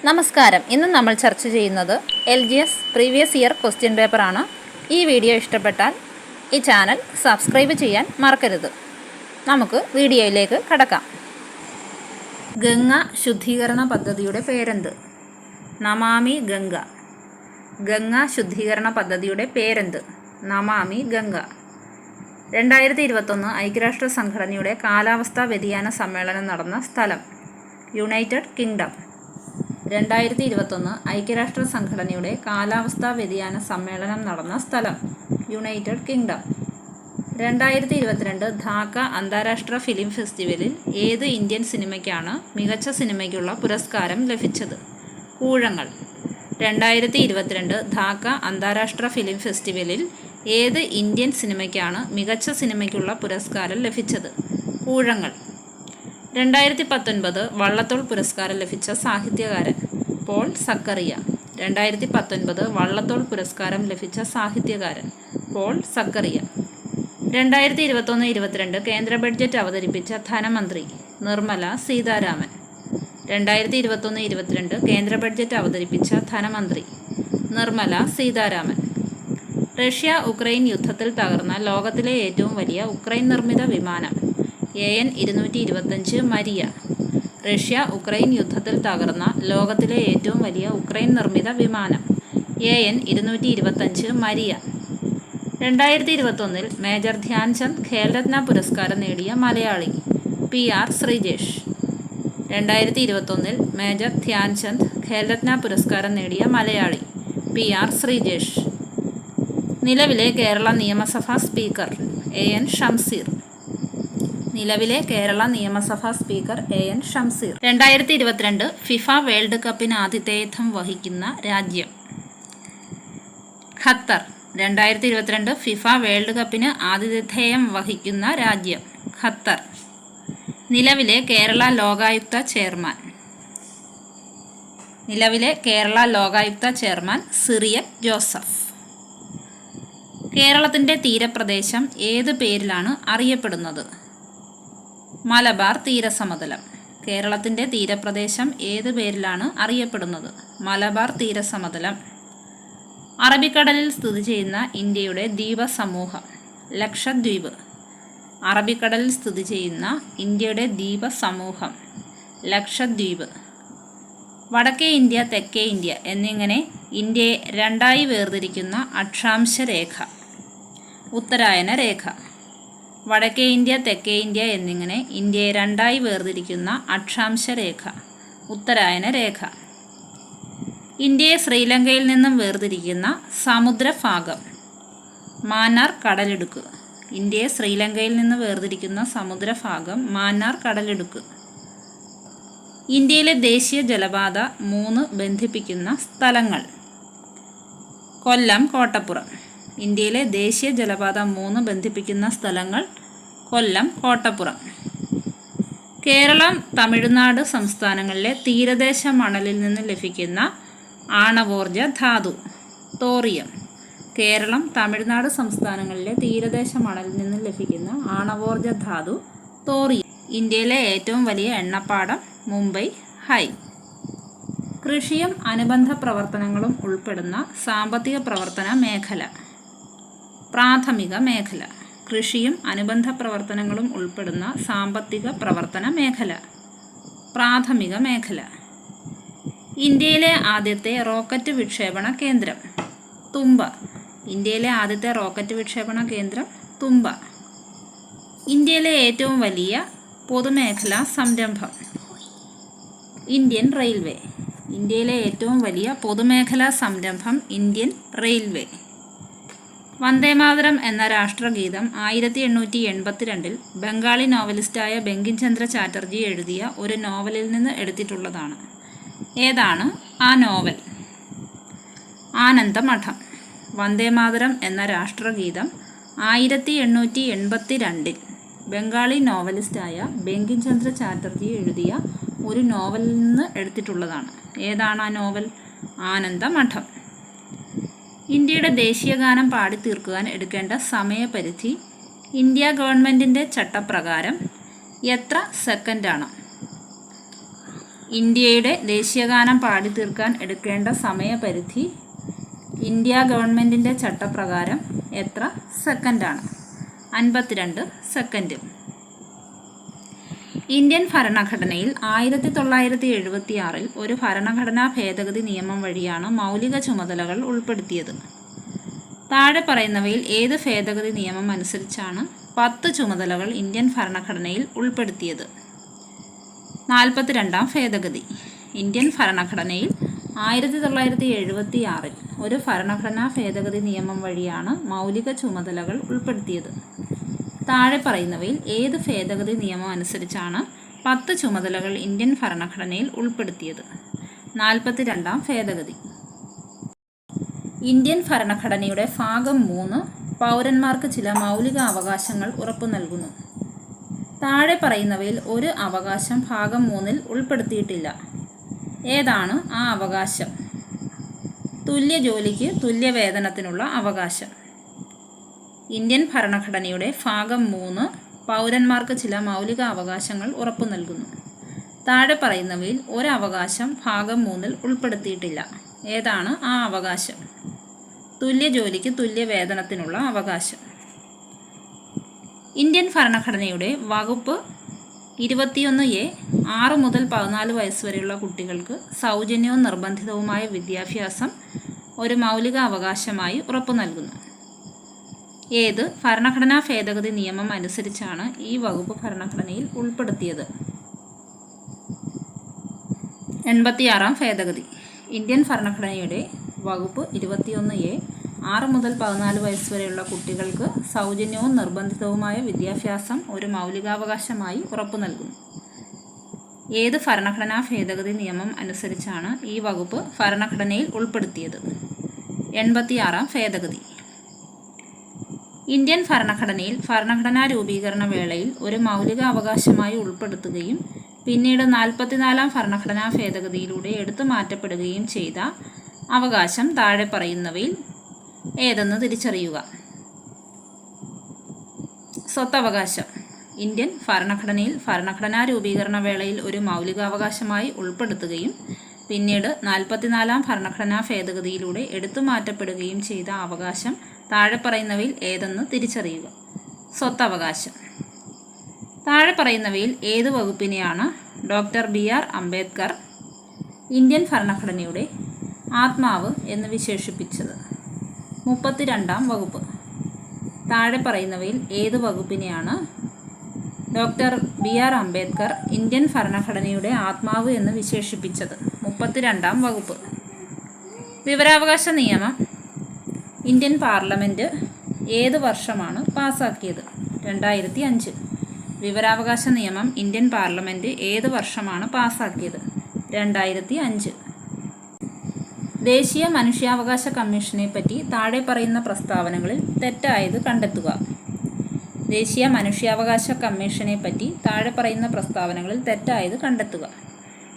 നമസ്കാരം. ഇന്ന് നമ്മൾ ചർച്ച ചെയ്യുന്നത് LGS പ്രീവിയസ് ഇയർ ക്വസ്റ്റ്യൻ പേപ്പറാണ്. ഈ വീഡിയോ ഇഷ്ടപ്പെട്ടാൽ ഈ ചാനൽ സബ്സ്ക്രൈബ് ചെയ്യാൻ മറക്കരുത്. നമുക്ക് വീഡിയോയിലേക്ക് കടക്കാം. ഗംഗ ശുദ്ധീകരണ പദ്ധതിയുടെ പേരെന്ത്? നമാമി ഗംഗ. ഗംഗ ശുദ്ധീകരണ പദ്ധതിയുടെ പേരെന്ത്? നമാമി ഗംഗ. 2021 ഐക്യരാഷ്ട്ര സംഘടനയുടെ കാലാവസ്ഥാ വ്യതിയാന സമ്മേളനം നടന്ന സ്ഥലം? United kingdom. 2021 ഐക്യരാഷ്ട്ര സംഘടനയുടെ കാലാവസ്ഥാ വ്യതിയാന സമ്മേളനം നടന്ന സ്ഥലം? United kingdom. 2022 ധാക്ക അന്താരാഷ്ട്ര ഫിലിം ഫെസ്റ്റിവലിൽ ഏത് ഇന്ത്യൻ സിനിമയ്ക്കാണ് മികച്ച സിനിമയ്ക്കുള്ള പുരസ്കാരം ലഭിച്ചത്? കൂഴങ്ങൾ. 2022 ധാക്ക അന്താരാഷ്ട്ര ഫിലിം ഫെസ്റ്റിവലിൽ ഏത് ഇന്ത്യൻ സിനിമയ്ക്കാണ് മികച്ച സിനിമയ്ക്കുള്ള പുരസ്കാരം ലഭിച്ചത്? കൂഴങ്ങൾ. 2019 വള്ളത്തോൾ പുരസ്കാരം ലഭിച്ച സാഹിത്യകാരൻ? പോൾ സക്കറിയ. 2019 വള്ളത്തോൾ പുരസ്കാരം ലഭിച്ച സാഹിത്യകാരൻ? പോൾ സക്കറിയ. 2021-22 കേന്ദ്ര ബഡ്ജറ്റ് അവതരിപ്പിച്ച ധനമന്ത്രി? നിർമ്മല സീതാരാമൻ. 2021-22 കേന്ദ്ര ബഡ്ജറ്റ് അവതരിപ്പിച്ച ധനമന്ത്രി? നിർമ്മല സീതാരാമൻ. റഷ്യ ഉക്രൈൻ യുദ്ധത്തിൽ തകർന്ന ലോകത്തിലെ ഏറ്റവും വലിയ ഉക്രൈൻ നിർമ്മിത വിമാനം? AN-225 Maria. റഷ്യ ഉക്രൈൻ യുദ്ധത്തിൽ തകർന്ന ലോകത്തിലെ ഏറ്റവും വലിയ ഉക്രൈൻ നിർമ്മിത വിമാനം? AN-225 Maria. 2021 major Dhyan Chand Khel Ratna പുരസ്കാരം നേടിയ മലയാളി? PR ശ്രീജേഷ്. 2021 മേജർ ധ്യാൻചന്ദ് ഖേൽരത്ന പുരസ്കാരം നേടിയ മലയാളി? PR ശ്രീജേഷ്. നിലവിലെ കേരള നിയമസഭാ സ്പീക്കർ? AN ഷംസീർ. നിലവിലെ കേരള നിയമസഭാ speaker AN Shamseer. 2022 FIFA world കപ്പിന് ആതിഥേയത്വം വഹിക്കുന്ന രാജ്യം? ഖത്തർ. 2022 ഫിഫ വേൾഡ് കപ്പിന് ആതിഥേയം വഹിക്കുന്ന രാജ്യം? ഖത്തർ. നിലവിലെ കേരള ലോകായുക്ത ചെയർമാൻ? നിലവിലെ കേരള ലോകായുക്ത ചെയർമാൻ സിറിയക് ജോസഫ്. കേരളത്തിൻ്റെ തീരപ്രദേശം ഏത് പേരിലാണ് അറിയപ്പെടുന്നത്? മലബാർ തീരസമതലം. കേരളത്തിൻ്റെ തീരപ്രദേശം ഏത് പേരിലാണ് അറിയപ്പെടുന്നത്? മലബാർ തീരസമതലം. അറബിക്കടലിൽ സ്ഥിതി ചെയ്യുന്ന ഇന്ത്യയുടെ ദ്വീപസമൂഹം? ലക്ഷദ്വീപ്. അറബിക്കടലിൽ സ്ഥിതി ചെയ്യുന്ന ഇന്ത്യയുടെ ദ്വീപസമൂഹം? ലക്ഷദ്വീപ്. വടക്കേ ഇന്ത്യ, തെക്കേ ഇന്ത്യ എന്നിങ്ങനെ ഇന്ത്യയെ രണ്ടായി വേർതിരിക്കുന്ന അക്ഷാംശ രേഖ? ഉത്തരായന രേഖ. വടക്കേ ഇന്ത്യ, തെക്കേ ഇന്ത്യ എന്നിങ്ങനെ ഇന്ത്യയെ രണ്ടായി വേർതിരിക്കുന്ന അക്ഷാംശ രേഖ? ഉത്തരായന രേഖ. ഇന്ത്യയെ ശ്രീലങ്കയിൽ നിന്നും വേർതിരിക്കുന്ന സമുദ്രഭാഗം? മാന്നാർ കടലിടുക്ക്. ഇന്ത്യയെ ശ്രീലങ്കയിൽ നിന്ന് വേർതിരിക്കുന്ന സമുദ്രഭാഗം മാന്നാർ കടലിടുക്ക്. ഇന്ത്യയിലെ ദേശീയ ജലപാത 3 ബന്ധിപ്പിക്കുന്ന സ്ഥലങ്ങൾ? കൊല്ലം, കോട്ടപ്പുറം. ഇന്ത്യയിലെ ദേശീയ ജലപാത 3 ബന്ധിപ്പിക്കുന്ന സ്ഥലങ്ങൾ? കൊല്ലം, കോട്ടപ്പുറം. കേരളം, തമിഴ്നാട് സംസ്ഥാനങ്ങളിലെ തീരദേശ മണലിൽ നിന്ന് ലഭിക്കുന്ന ആണവോർജ ധാതു? തോറിയം. കേരളം, തമിഴ്നാട് സംസ്ഥാനങ്ങളിലെ തീരദേശ മണലിൽ നിന്ന് ലഭിക്കുന്ന ആണവോർജ ധാതു തോറിയം. ഇന്ത്യയിലെ ഏറ്റവും വലിയ എണ്ണപ്പാടം? മുംബൈ ഹൈ. കൃഷിയും അനുബന്ധ പ്രവർത്തനങ്ങളും ഉൾപ്പെടുന്ന സാമ്പത്തിക പ്രവർത്തന മേഖല? പ്രാഥമിക മേഖല. കൃഷിയും അനുബന്ധ പ്രവർത്തനങ്ങളും ഉൾപ്പെടുന്ന സാമ്പത്തിക പ്രവർത്തന മേഖല? പ്രാഥമിക മേഖല. ഇന്ത്യയിലെ ആദ്യത്തെ റോക്കറ്റ് വിക്ഷേപണ കേന്ദ്രം? തുമ്പ. ഇന്ത്യയിലെ ആദ്യത്തെ റോക്കറ്റ് വിക്ഷേപണ കേന്ദ്രം? തുമ്പ. ഇന്ത്യയിലെ ഏറ്റവും വലിയ പൊതുമേഖലാ സംരംഭം? Indian railway. ഇന്ത്യയിലെ ഏറ്റവും വലിയ പൊതുമേഖലാ സംരംഭം ഇന്ത്യൻ റെയിൽവേ. വന്ദേമാതരം എന്ന രാഷ്ട്രഗീതം 1882 ബംഗാളി നോവലിസ്റ്റായ ബങ്കിം ചന്ദ്ര ചാറ്റർജി എഴുതിയ ഒരു നോവലിൽ നിന്ന് എടുത്തിട്ടുള്ളതാണ്. ഏതാണ് ആ നോവൽ? ആനന്ദമഠം. വന്ദേമാതരം എന്ന രാഷ്ട്രഗീതം 1882 ബംഗാളി നോവലിസ്റ്റായ ബങ്കിം ചന്ദ്ര ചാറ്റർജി എഴുതിയ ഒരു നോവലിൽ നിന്ന് എടുത്തിട്ടുള്ളതാണ്. ഏതാണ് ആ നോവൽ? ആനന്ദമഠം. ഇന്ത്യയുടെ ദേശീയഗാനം പാടിത്തീർക്കുവാൻ എടുക്കേണ്ട സമയപരിധി ഇന്ത്യ ഗവൺമെൻറ്റിൻ്റെ ചട്ടപ്രകാരം എത്ര സെക്കൻഡാണ്? ഇന്ത്യയുടെ ദേശീയഗാനം പാടിത്തീർക്കാൻ എടുക്കേണ്ട സമയപരിധി ഇന്ത്യ ഗവൺമെൻറ്റിൻ്റെ ചട്ടപ്രകാരം എത്ര സെക്കൻഡാണ്? 52 സെക്കൻഡ്. ഇന്ത്യൻ ഭരണഘടനയിൽ 1976 ഒരു ഭരണഘടനാ ഭേദഗതി നിയമം വഴിയാണ് മൗലിക ചുമതലകൾ ഉൾപ്പെടുത്തിയത്. താഴെ പറയുന്നവയിൽ ഏത് ഭേദഗതി നിയമം അനുസരിച്ചാണ് 10 ചുമതലകൾ ഇന്ത്യൻ ഭരണഘടനയിൽ ഉൾപ്പെടുത്തിയത്? 42-ാം ഭേദഗതി. ഇന്ത്യൻ ഭരണഘടനയിൽ 1976 ഒരു ഭരണഘടനാ ഭേദഗതി നിയമം വഴിയാണ് മൗലിക ചുമതലകൾ ഉൾപ്പെടുത്തിയത്. താഴെ പറയുന്നവയിൽ ഏത് ഭേദഗതി നിയമം അനുസരിച്ചാണ് 10 ചുമതലകൾ ഇന്ത്യൻ ഭരണഘടനയിൽ ഉൾപ്പെടുത്തിയത്? 42-ാം ഭേദഗതി. ഇന്ത്യൻ ഭരണഘടനയുടെ ഭാഗം 3 പൗരന്മാർക്ക് ചില മൗലിക അവകാശങ്ങൾ ഉറപ്പു നൽകുന്നു. താഴെ പറയുന്നവയിൽ ഒരു അവകാശം ഭാഗം 3-ൽ ഉൾപ്പെടുത്തിയിട്ടില്ല. ഏതാണ് ആ അവകാശം? തുല്യ ജോലിക്ക് തുല്യ വേതനത്തിനുള്ള അവകാശം. ഇന്ത്യൻ ഭരണഘടനയുടെ ഭാഗം 3 പൗരന്മാർക്ക് ചില മൗലിക അവകാശങ്ങൾ ഉറപ്പു നൽകുന്നു. താഴെ പറയുന്നവയിൽ ഒരു അവകാശം ഭാഗം 3-ൽ ഉൾപ്പെടുത്തിയിട്ടില്ല. ഏതാണ് ആ അവകാശം? തുല്യ ജോലിക്ക് തുല്യ വേതനത്തിനുള്ള അവകാശം. ഇന്ത്യൻ ഭരണഘടനയുടെ വകുപ്പ് 21A 6 മുതൽ 14 വയസ്സ് വരെയുള്ള കുട്ടികൾക്ക് സൗജന്യവും നിർബന്ധിതവുമായ വിദ്യാഭ്യാസം ഒരു മൗലിക അവകാശമായി ഉറപ്പു നൽകുന്നു. ഏത് ഭരണഘടനാ ഭേദഗതി നിയമം അനുസരിച്ചാണ് ഈ വകുപ്പ് ഭരണഘടനയിൽ ഉൾപ്പെടുത്തിയത്? 86-ാം ഭേദഗതി. ഇന്ത്യൻ ഭരണഘടനയുടെ വകുപ്പ് 21A 6 മുതൽ 14 വയസ്സ് വരെയുള്ള കുട്ടികൾക്ക് സൗജന്യവും നിർബന്ധിതവുമായ വിദ്യാഭ്യാസം ഒരു മൗലികാവകാശമായി ഉറപ്പു നൽകുന്നു. ഏത് ഭരണഘടനാ ഭേദഗതി നിയമം അനുസരിച്ചാണ് ഈ വകുപ്പ് ഭരണഘടനയിൽ ഉൾപ്പെടുത്തിയത്? 86-ാം ഭേദഗതി. ഇന്ത്യൻ ഭരണഘടനയിൽ ഭരണഘടനാ രൂപീകരണ വേളയിൽ ഒരു മൗലിക അവകാശമായി ഉൾപ്പെടുത്തുകയും പിന്നീട് 44-ാം ഭരണഘടനാ ഭേദഗതിയിലൂടെ എടുത്തു മാറ്റപ്പെടുകയും ചെയ്ത അവകാശം താഴെ പറയുന്നവയിൽ ഏതെന്ന് തിരിച്ചറിയുക. സ്വത്തവകാശം. ഇന്ത്യൻ ഭരണഘടനയിൽ ഭരണഘടനാ രൂപീകരണ വേളയിൽ ഒരു മൗലികാവകാശമായി ഉൾപ്പെടുത്തുകയും പിന്നീട് 44-ാം ഭരണഘടനാ ഭേദഗതിയിലൂടെ എടുത്തു മാറ്റപ്പെടുകയും ചെയ്ത അവകാശം താഴെ പറയുന്നവയിൽ ഏതെന്ന് തിരിച്ചറിയുക. സ്വത്തവകാശം. താഴെ പറയുന്നവയിൽ ഏത് വകുപ്പിനെയാണ് ഡോക്ടർ BR അംബേദ്കർ ഇന്ത്യൻ ഭരണഘടനയുടെ ആത്മാവ് എന്ന് വിശേഷിപ്പിച്ചത്? 32-ാം വകുപ്പ്. താഴെ പറയുന്നവയിൽ ഏത് വകുപ്പിനെയാണ് ഡോക്ടർ BR അംബേദ്കർ ഇന്ത്യൻ ഭരണഘടനയുടെ ആത്മാവ് എന്ന് വിശേഷിപ്പിച്ചത്? 32-ാം വകുപ്പ്. വിവരാവകാശ നിയമം ഇന്ത്യൻ പാർലമെൻറ്റ് ഏത് വർഷമാണ് പാസാക്കിയത്? 2005. വിവരാവകാശ നിയമം ഇന്ത്യൻ പാർലമെൻറ്റ് ഏത് വർഷമാണ് പാസാക്കിയത്? 2005. ദേശീയ മനുഷ്യാവകാശ കമ്മീഷനെ പറ്റി താഴെ പറയുന്ന പ്രസ്താവനകളിൽ തെറ്റായത് കണ്ടെത്തുക. ദേശീയ മനുഷ്യാവകാശ കമ്മീഷനെ പറ്റി താഴെ പറയുന്ന പ്രസ്താവനകളിൽ തെറ്റായത് കണ്ടെത്തുക.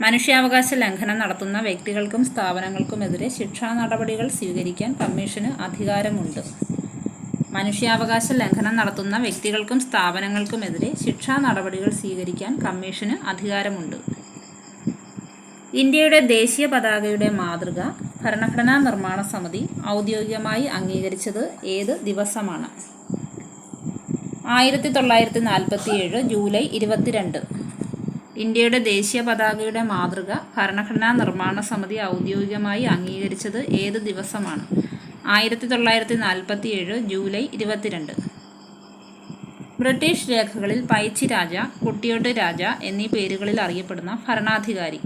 മനുഷ്യാവകാശ ലംഘനം നടത്തുന്ന വ്യക്തികൾക്കും സ്ഥാപനങ്ങൾക്കുമെതിരെ ശിക്ഷാ നടപടികൾ സ്വീകരിക്കാൻ കമ്മീഷന് അധികാരമുണ്ട്. മനുഷ്യാവകാശ ലംഘനം നടത്തുന്ന വ്യക്തികൾക്കും സ്ഥാപനങ്ങൾക്കുമെതിരെ ശിക്ഷാ നടപടികൾ സ്വീകരിക്കാൻ കമ്മീഷന് അധികാരമുണ്ട്. ഇന്ത്യയുടെ ദേശീയ പതാകയുടെ മാതൃക ഭരണഘടനാ നിർമ്മാണ സമിതി ഔദ്യോഗികമായി അംഗീകരിച്ചത് ഏത് ദിവസമാണ്? 1947 ജൂലൈ 22. ഇന്ത്യയുടെ ദേശീയ പതാകയുടെ മാതൃക ഭരണഘടനാ നിർമ്മാണ സമിതി ഔദ്യോഗികമായി അംഗീകരിച്ചത് ഏത് ദിവസമാണ്? 1947 ജൂലൈ 22. ബ്രിട്ടീഷ് രേഖകളിൽ പൈച്ചി രാജ, കുട്ടിയോട്ട് രാജ എന്നീ പേരുകളിൽ അറിയപ്പെടുന്ന ഭരണാധികാരി?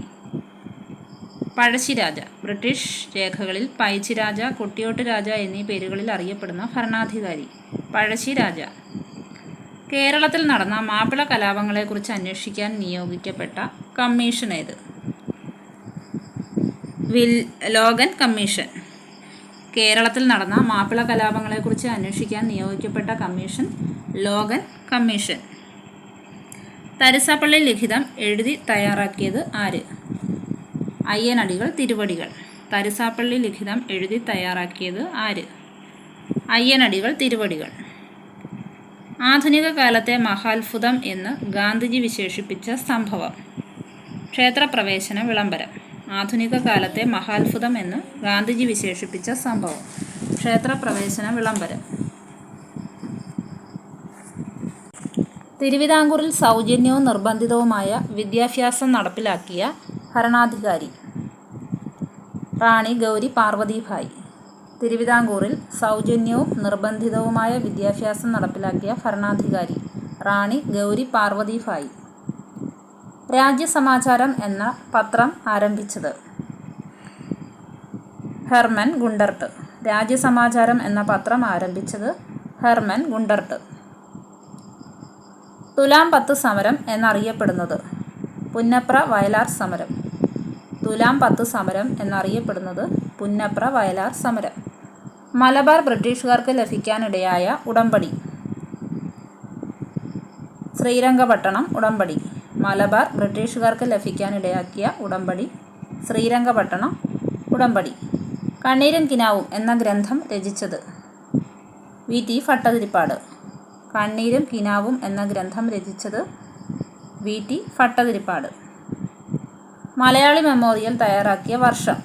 പഴശ്ശിരാജ. ബ്രിട്ടീഷ് രേഖകളിൽ പൈച്ചി രാജ, കുട്ടിയോട്ട് രാജ എന്നീ പേരുകളിൽ അറിയപ്പെടുന്ന ഭരണാധികാരി? പഴശ്ശിരാജ. കേരളത്തിൽ നടന്ന മാപ്പിള കലാപങ്ങളെക്കുറിച്ച് അന്വേഷിക്കാൻ നിയോഗിക്കപ്പെട്ട കമ്മീഷൻ ഏത്? Logan commission. കേരളത്തിൽ നടന്ന മാപ്പിള കലാപങ്ങളെക്കുറിച്ച് അന്വേഷിക്കാൻ നിയോഗിക്കപ്പെട്ട കമ്മീഷൻ ലോഗൻ കമ്മീഷൻ. തരിസാപ്പള്ളി ലിഖിതം എഴുതി തയ്യാറാക്കിയത് ആര്? അയ്യനടികൾ തിരുവടികൾ. തരിസാപ്പള്ളി ലിഖിതം എഴുതി തയ്യാറാക്കിയത് ആര്? അയ്യനടികൾ തിരുവടികൾ. ആധുനിക കാലത്തെ മഹാത്ഭുതം എന്ന് ഗാന്ധിജി വിശേഷിപ്പിച്ച സംഭവം? ക്ഷേത്രപ്രവേശന വിളംബരം. ആധുനിക കാലത്തെ മഹാത്ഭുതം എന്ന് ഗാന്ധിജി വിശേഷിപ്പിച്ച സംഭവം. ക്ഷേത്രപ്രവേശന വിളംബരം. തിരുവിതാംകൂറിൽ സൗജന്യവും നിർബന്ധിതവുമായ വിദ്യാഭ്യാസം നടപ്പിലാക്കിയ ഭരണാധികാരി റാണി ഗൗരി പാർവതിഭായ്. തിരുവിതാംകൂറിൽ സൗജന്യവും നിർബന്ധിതവുമായ വിദ്യാഭ്യാസം നടപ്പിലാക്കിയ ഭരണാധികാരി റാണി ഗൗരി പാർവതിഭായ്. രാജ്യസമാചാരം എന്ന പത്രം ആരംഭിച്ചത് ഹെർമൻ ഗുണ്ടർട്ട്. രാജ്യസമാചാരം എന്ന പത്രം ആരംഭിച്ചത് ഹെർമൻ ഗുണ്ടർട്ട്. തുലാം 10 സമരം എന്നറിയപ്പെടുന്നത് പുന്നപ്ര വയലാർ സമരം. തുലാം 10 സമരം എന്നറിയപ്പെടുന്നത് പുന്നപ്ര വയലാർ സമരം. മലബാർ ബ്രിട്ടീഷുകാർക്ക് ലഭിക്കാനിടയായ ഉടമ്പടി ശ്രീരംഗപട്ടണം ഉടമ്പടി. മലബാർ ബ്രിട്ടീഷുകാർക്ക് ലഭിക്കാനിടയാക്കിയ ഉടമ്പടി ശ്രീരംഗപട്ടണം ഉടമ്പടി. കണ്ണീരും കിനാവും എന്ന ഗ്രന്ഥം രചിച്ചത് വി.ടി. ഭട്ടതിരിപ്പാട്. കണ്ണീരും കിനാവും എന്ന ഗ്രന്ഥം രചിച്ചത് വി.ടി. ഭട്ടതിരിപ്പാട്. മലയാളി മെമ്മോറിയൽ തയ്യാറാക്കിയ വർഷം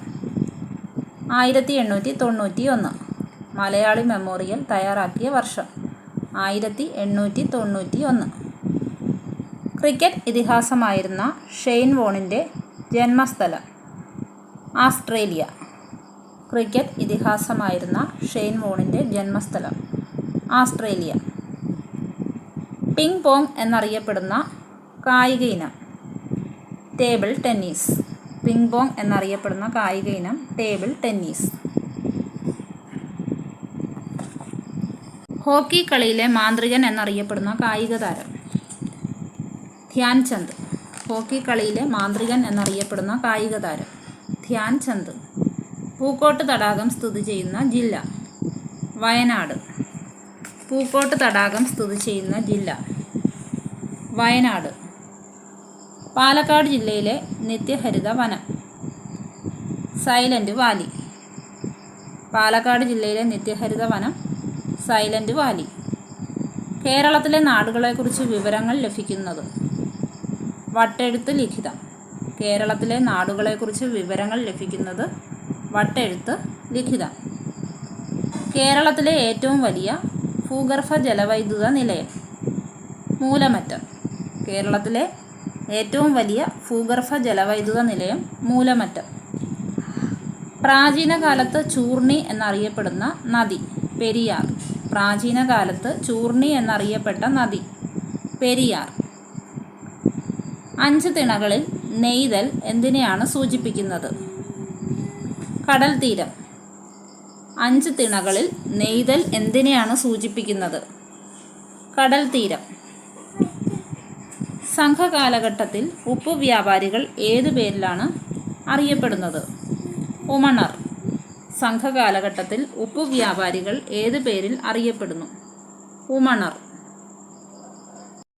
1891. മലയാളി മെമ്മോറിയൽ തയ്യാറാക്കിയ വർഷം 1891. ക്രിക്കറ്റ് ഇതിഹാസമായിരുന്ന ഷെയ്ൻ വോണിൻ്റെ ജന്മസ്ഥലം ആസ്ട്രേലിയ. ക്രിക്കറ്റ് ഇതിഹാസമായിരുന്ന ഷെയ്ൻ വോണിൻ്റെ ജന്മസ്ഥലം ആസ്ട്രേലിയ. പിങ് പോങ് എന്നറിയപ്പെടുന്ന കായിക ഇനം ടേബിൾ ടെന്നീസ്. പിങ് പോങ് എന്നറിയപ്പെടുന്ന കായിക ഇനം ടേബിൾ ടെന്നീസ്. ഹോക്കി കളിയിലെ മാന്ത്രികൻ എന്നറിയപ്പെടുന്ന കായിക താരം ധ്യാൻ ചന്ദ്. ഹോക്കി കളിയിലെ മാന്ത്രികൻ എന്നറിയപ്പെടുന്ന കായിക താരം ധ്യാൻ ചന്ദ്. പൂക്കോട്ട് തടാകം സ്ഥിതി ചെയ്യുന്ന ജില്ല വയനാട്. പൂക്കോട്ട് തടാകം സ്ഥിതി ചെയ്യുന്ന ജില്ല വയനാട്. പാലക്കാട് ജില്ലയിലെ നിത്യഹരിത വനം സൈലന്റ് വാലി. പാലക്കാട് ജില്ലയിലെ നിത്യഹരിത വനം സൈലന്റ് വാലി. കേരളത്തിലെ നാടുകളെക്കുറിച്ച് വിവരങ്ങൾ ലഭിക്കുന്നത് വട്ടെഴുത്ത് ലിഖിതം. കേരളത്തിലെ നാടുകളെക്കുറിച്ച് വിവരങ്ങൾ ലഭിക്കുന്നത് വട്ടെഴുത്ത് ലിഖിതം. കേരളത്തിലെ ഏറ്റവും വലിയ ഭൂഗർഭ ജലവൈദ്യുത നിലയം മൂലമറ്റം. കേരളത്തിലെ ഏറ്റവും വലിയ ഭൂഗർഭ ജലവൈദ്യുത നിലയം മൂലമറ്റം. പ്രാചീന കാലത്ത് ചൂർണി എന്നറിയപ്പെടുന്ന നദി പെരിയാർ. പ്രാചീന കാലത്ത് ചൂർണി എന്നറിയപ്പെട്ട നദി പെരിയാർ. 5 തിണകളിൽ നെയ്തൽ എന്തിനെയാണ് സൂചിപ്പിക്കുന്നത്? കടൽ തീരം. 5 തിണകളിൽ നെയ്തൽ എന്തിനെയാണ് സൂചിപ്പിക്കുന്നത്? കടൽ തീരം. സംഘകാലഘട്ടത്തിൽ ഉപ്പു വ്യാപാരികൾ ഏതു പേരിലാണ് അറിയപ്പെടുന്നത്? ഉമണർ. സംഘകാലഘട്ടത്തിൽ ഉപ്പു വ്യാപാരികൾ ഏതു പേരിൽ അറിയപ്പെടുന്നു? ഉമണർ.